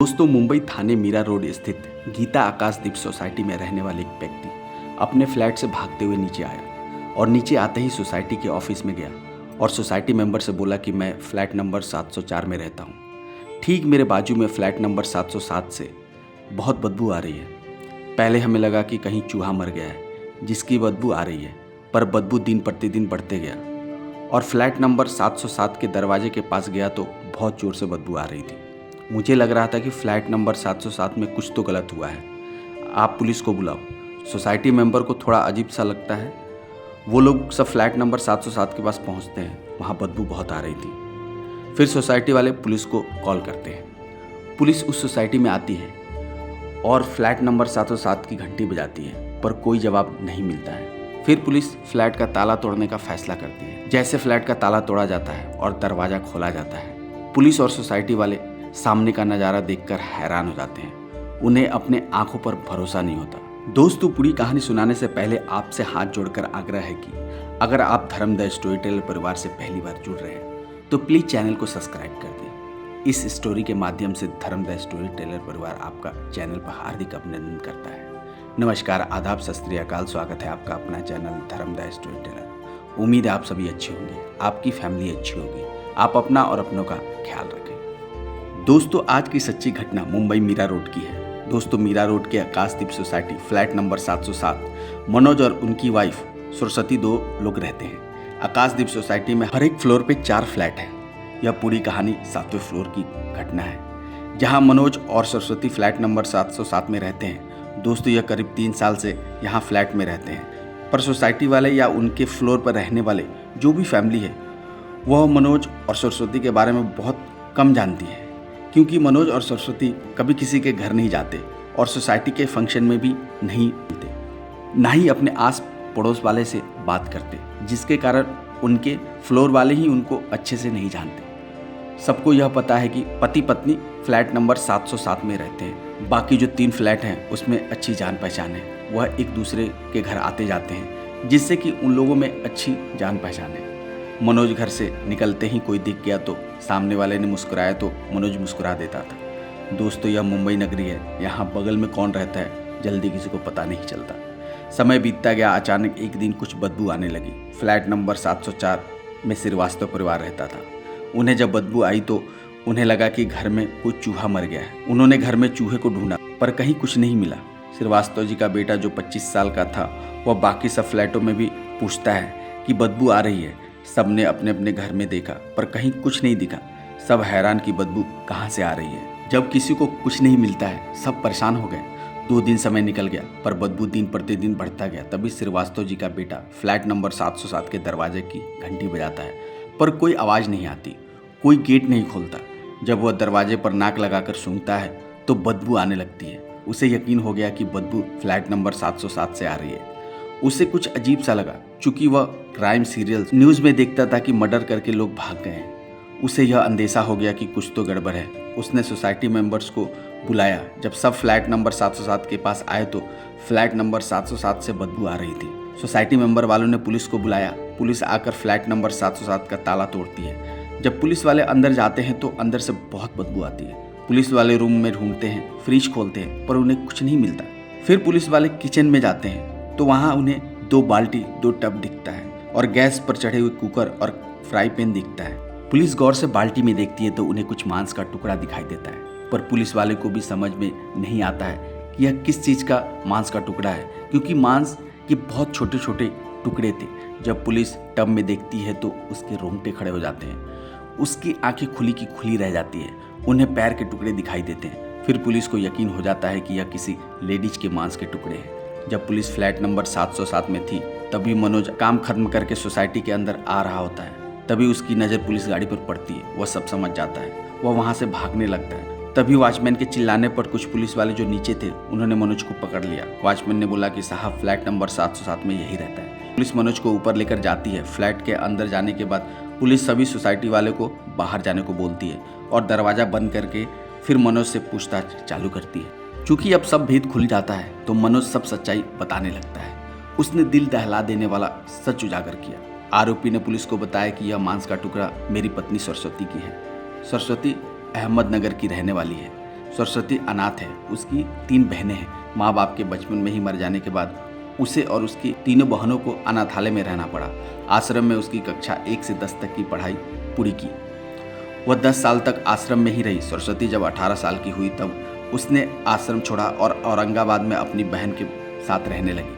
दोस्तों, मुंबई थाने मीरा रोड स्थित गीता आकाशदीप सोसाइटी में रहने वाले एक व्यक्ति अपने फ्लैट से भागते हुए नीचे आया और नीचे आते ही सोसाइटी के ऑफिस में गया और सोसाइटी मेंबर से बोला कि मैं फ्लैट नंबर 704 में रहता हूँ। ठीक मेरे बाजू में फ्लैट नंबर 707 से बहुत बदबू आ रही है। पहले हमें लगा कि कहीं चूहा मर गया है जिसकी बदबू आ रही है, पर बदबू दिन प्रतिदिन बढ़ते गया और फ्लैट नंबर 707 के दरवाजे के पास गया तो बहुत ज़ोर से बदबू आ रही थी। मुझे लग रहा था कि फ्लैट नंबर 707 में कुछ तो गलत हुआ है। आप पुलिस को बुलाओ। सोसाइटी मेंबर को थोड़ा अजीब सा लगता है। वो लोग सब फ्लैट नंबर 707 के पास पहुंचते हैं। वहाँ बदबू बहुत आ रही थी। फिर सोसाइटी वाले पुलिस को कॉल करते हैं। पुलिस उस सोसाइटी में आती है और फ्लैट नंबर 707 की घंटी बजाती है, पर कोई जवाब नहीं मिलता है। फिर पुलिस फ्लैट का ताला तोड़ने का फैसला करती है। जैसे फ्लैट का ताला तोड़ा जाता है और दरवाज़ा खोला जाता है, पुलिस और सोसाइटी वाले सामने का नज़ारा देखकर हैरान हो जाते हैं। उन्हें अपने आंखों पर भरोसा नहीं होता। दोस्तों, पूरी कहानी सुनाने से पहले आपसे हाथ जोड़कर आग्रह है कि अगर आप धर्म द स्टोरी टेलर परिवार से पहली बार जुड़ रहे हैं तो प्लीज़ चैनल को सब्सक्राइब कर दें। इस स्टोरी के माध्यम से धर्म द स्टोरी टेलर परिवार आपका चैनल पर हार्दिक अभिनंदन करता है। नमस्कार, आदाब, सत श्री अकाल। स्वागत है आपका अपना चैनल धर्म द स्टोरी टेलर। उम्मीद है आप सभी अच्छे होंगे, आपकी फैमिली अच्छी होगी, आप अपना और अपनों का ख्याल रखें। दोस्तों, आज की सच्ची घटना मुंबई मीरा रोड की है। दोस्तों, मीरा रोड के आकाशदीप सोसाइटी फ्लैट नंबर 707 मनोज और उनकी वाइफ सरस्वती 2 लोग रहते हैं। आकाशदीप सोसाइटी में हर एक फ्लोर पे 4 फ्लैट हैं। यह पूरी कहानी 7वें फ्लोर की घटना है, जहां मनोज और सरस्वती फ्लैट नंबर 707 में रहते हैं। दोस्तों, यह करीब 3 साल से यहाँ फ्लैट में रहते हैं, पर सोसाइटी वाले या उनके फ्लोर पर रहने वाले जो भी फैमिली है वह मनोज और सरस्वती के बारे में बहुत कम जानती है, क्योंकि मनोज और सरस्वती कभी किसी के घर नहीं जाते और सोसाइटी के फंक्शन में भी नहीं मिलते, ना ही अपने आस पड़ोस वाले से बात करते, जिसके कारण उनके फ्लोर वाले ही उनको अच्छे से नहीं जानते। सबको यह पता है कि पति पत्नी फ्लैट नंबर 707 में रहते हैं। बाकी जो 3 फ्लैट हैं उसमें अच्छी जान पहचान है। वह एक दूसरे के घर आते जाते हैं, जिससे कि उन लोगों में अच्छी जान पहचान है। मनोज घर से निकलते ही कोई दिख गया तो सामने वाले ने मुस्कुराया तो मनोज मुस्कुरा देता था। दोस्तों, यह मुंबई नगरी है। यहाँ बगल में कौन रहता है जल्दी किसी को पता नहीं चलता। समय बीतता गया। अचानक एक दिन कुछ बदबू आने लगी। फ्लैट नंबर 704 में श्रीवास्तव परिवार रहता था। उन्हें जब बदबू आई तो उन्हें लगा कि घर में कोई चूहा मर गया है। उन्होंने घर में चूहे को ढूंढा, पर कहीं कुछ नहीं मिला। श्रीवास्तव जी का बेटा जो 25 साल का था, वह बाकी सब फ्लैटों में भी पूछता है कि बदबू आ रही है। सबने अपने अपने घर में देखा, पर कहीं कुछ नहीं दिखा। सब हैरान कि बदबू कहाँ से आ रही है। जब किसी को कुछ नहीं मिलता है, सब परेशान हो गए। 2 दिन समय निकल गया, पर बदबू दिन प्रतिदिन बढ़ता गया। तभी श्रीवास्तव जी का बेटा फ्लैट नंबर 707 के दरवाजे की घंटी बजाता है, पर कोई आवाज़ नहीं आती, कोई गेट नहीं खोलता। जब वह दरवाजे पर नाक लगाकर सूंघता है तो बदबू आने लगती है। उसे यकीन हो गया कि बदबू फ्लैट नंबर 707 से आ रही है। उसे कुछ अजीब सा लगा, चूंकि वह क्राइम सीरियल न्यूज़ में देखता था कि मर्डर करके लोग भाग गए हैं। उसे यह अंदेशा हो गया कि कुछ तो गड़बड़ है। उसने सोसाइटी मेंबर्स को बुलाया। जब सब फ्लैट नंबर 707 के पास आए तो फ्लैट नंबर 707 से बदबू आ रही थी। सोसाइटी मेंबर वालों ने पुलिस को बुलाया। पुलिस आकर फ्लैट नंबर 707 का ताला तोड़ती है। जब पुलिस वाले अंदर जाते हैं तो अंदर से बहुत बदबू आती है। पुलिस वाले रूम में ढूंढते हैं, फ्रिज खोलते हैं, पर उन्हें कुछ नहीं मिलता। फिर पुलिस वाले किचन में जाते हैं तो वहाँ उन्हें 2 बाल्टी 2 टब दिखता है और गैस पर चढ़े हुए कुकर और फ्राई पैन दिखता है। पुलिस गौर से बाल्टी में देखती है तो उन्हें कुछ मांस का टुकड़ा दिखाई देता है, पर पुलिस वाले को भी समझ में नहीं आता है कि यह किस चीज़ का मांस का टुकड़ा है, क्योंकि मांस के बहुत छोटे छोटे टुकड़े थे। जब पुलिस टब में देखती है तो उसके रोंगटे खड़े हो जाते हैं। उसकी आंखें खुली की खुली रह जाती है। उन्हें पैर के टुकड़े दिखाई देते हैं। फिर पुलिस को यकीन हो जाता है कि यह किसी लेडीज के मांस के टुकड़े हैं। जब पुलिस फ्लैट नंबर 707 में थी तभी मनोज काम खत्म करके सोसाइटी के अंदर आ रहा होता है। तभी उसकी नज़र पुलिस गाड़ी पर पड़ती है। वह सब समझ जाता है। वह वहाँ से भागने लगता है। तभी वॉचमैन के चिल्लाने पर कुछ पुलिस वाले जो नीचे थे उन्होंने मनोज को पकड़ लिया। वॉचमैन ने बोला कि साहब, फ्लैट नंबर 707 में यही रहता है। पुलिस मनोज को ऊपर लेकर जाती है। फ्लैट के अंदर जाने के बाद पुलिस सभी सोसाइटी वाले को बाहर जाने को बोलती है और दरवाज़ा बंद करके फिर मनोज से पूछताछ चालू करती है। चूंकि अब सब भेद खुल जाता है तो मनोज सब सच्चाई बताने लगता है। उसने दिल दहला देने वाला सच उजागर किया। आरोपी ने पुलिस को बताया कि यह मांस का टुकड़ा मेरी पत्नी सरस्वती की है। सरस्वती अहमदनगर की रहने वाली है। सरस्वती अनाथ है, उसकी 3 बहनें हैं। माँ बाप के बचपन में ही मर जाने के बाद उसे और उसकी तीनों बहनों को अनाथालय में रहना पड़ा। आश्रम में उसकी कक्षा 1 से 10 तक की पढ़ाई पूरी की। वह 10 साल तक आश्रम में ही रही। सरस्वती जब 18 साल की हुई तब उसने आश्रम छोड़ा और औरंगाबाद में अपनी बहन के साथ रहने लगी।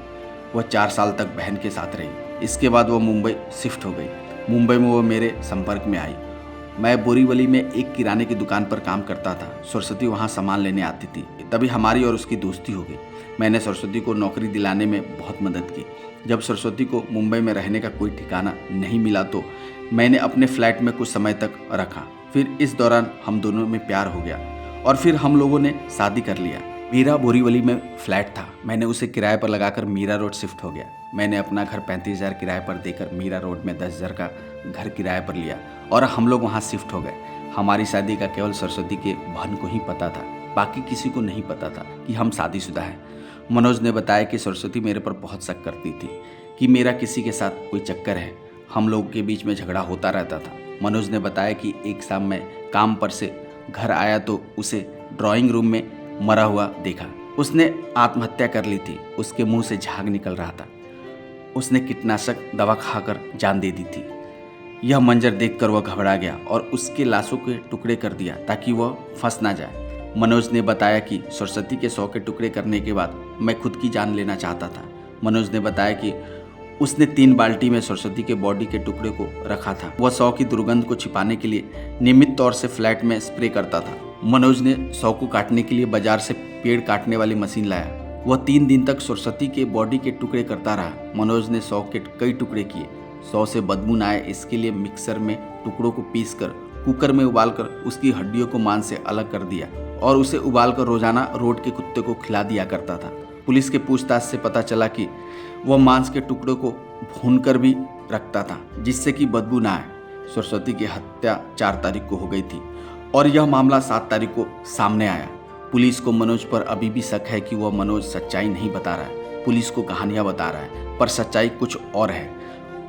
वह 4 साल तक बहन के साथ रही। इसके बाद वह मुंबई शिफ्ट हो गई। मुंबई में वह मेरे संपर्क में आई। मैं बोरीवली में एक किराने की दुकान पर काम करता था। सरस्वती वहाँ सामान लेने आती थी। तभी हमारी और उसकी दोस्ती हो गई। मैंने सरस्वती को नौकरी दिलाने में बहुत मदद की। जब सरस्वती को मुंबई में रहने का कोई ठिकाना नहीं मिला तो मैंने अपने फ्लैट में कुछ समय तक रखा। फिर इस दौरान हम दोनों में प्यार हो गया और फिर हम लोगों ने शादी कर लिया। मेरा बोरीवली में फ्लैट था। मैंने उसे किराए पर लगाकर मीरा रोड शिफ्ट हो गया। मैंने अपना घर 35,000 किराए पर देकर मीरा रोड में 10,000 का घर किराए पर लिया और हम लोग वहाँ शिफ्ट हो गए। हमारी शादी का केवल सरस्वती के बहन को ही पता था, बाकी किसी को नहीं पता था कि हम शादीशुदा हैं। मनोज ने बताया कि सरस्वती मेरे पर बहुत शक करती थी कि मेरा किसी के साथ कोई चक्कर है। हम लोगों के बीच में झगड़ा होता रहता था। मनोज ने बताया कि एक शाम मैं काम पर से घर आया तो उसे ड्राइंग रूम में मरा हुआ देखा। उसने आत्महत्या कर ली थी। उसके मुंह से झाग निकल रहा था। उसने कीटनाशक दवा खाकर जान दे दी थी। यह मंजर देखकर वह घबरा गया और उसके लाशों के टुकड़े कर दिया ताकि वह फंस ना जाए। मनोज ने बताया कि सरस्वती के 100 के टुकड़े करने के बाद मैं खुद की जान लेना चाहता था। मनोज ने बताया कि उसने 3 बाल्टी में सरस्वती के बॉडी के टुकड़े को रखा था। वह 100 की दुर्गंध को छिपाने के लिए नियमित तौर से फ्लैट में स्प्रे करता था। मनोज ने 100 को काटने के लिए बाजार से पेड़ काटने वाली मशीन लाया। वह 3 दिन तक सरस्वती के बॉडी के टुकड़े करता रहा। मनोज ने 100 के कई टुकड़े किए। 100 से बदबू न आए इसके लिए मिक्सर में टुकड़ों को पीसकर कुकर में उबालकर उसकी हड्डियों को मांस से अलग कर दिया और उसे उबालकर रोजाना रोड के कुत्ते को खिला दिया करता था। पुलिस के पूछताछ से पता चला कि वह मांस के टुकड़ों को भूनकर भी रखता था जिससे कि बदबू ना आए। सरस्वती की हत्या 4 तारीख को हो गई थी और यह मामला 7 तारीख को सामने आया। पुलिस को मनोज पर अभी भी शक है कि वह मनोज सच्चाई नहीं बता रहा है। पुलिस को कहानियां बता रहा है पर सच्चाई कुछ और है।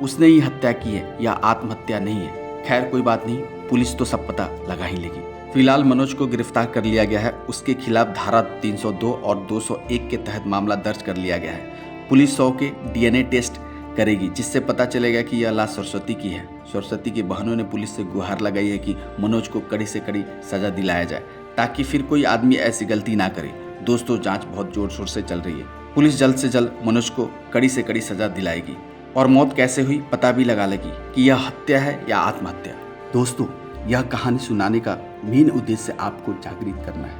उसने ही हत्या की है या आत्महत्या नहीं है। खैर कोई बात नहीं, पुलिस तो सब पता लगा ही लेगी। फिलहाल मनोज को गिरफ्तार कर लिया गया है। उसके खिलाफ धारा 302 और 201 के तहत मामला दर्ज कर लिया गया है। पुलिस 100 के डीएनए टेस्ट करेगी जिससे पता चलेगा कि यह लाश सरस्वती की है। सरस्वती की बहनों ने पुलिस से गुहार लगाई है कि मनोज को कड़ी से कड़ी सजा दिलाया जाए ताकि फिर कोई आदमी ऐसी गलती ना करे। दोस्तों, जांच बहुत जोर शोर से चल रही है। पुलिस जल्द से जल्द मनोज को कड़ी से कड़ी सजा दिलाएगी और मौत कैसे हुई पता भी लगा लेगी कि यह हत्या है या आत्महत्या। दोस्तों, यह कहानी सुनाने का मेन उद्देश्य आपको जागृत करना है,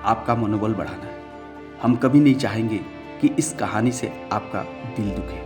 आपका मनोबल बढ़ाना है। हम कभी नहीं चाहेंगे कि इस कहानी से आपका दिल दुखे।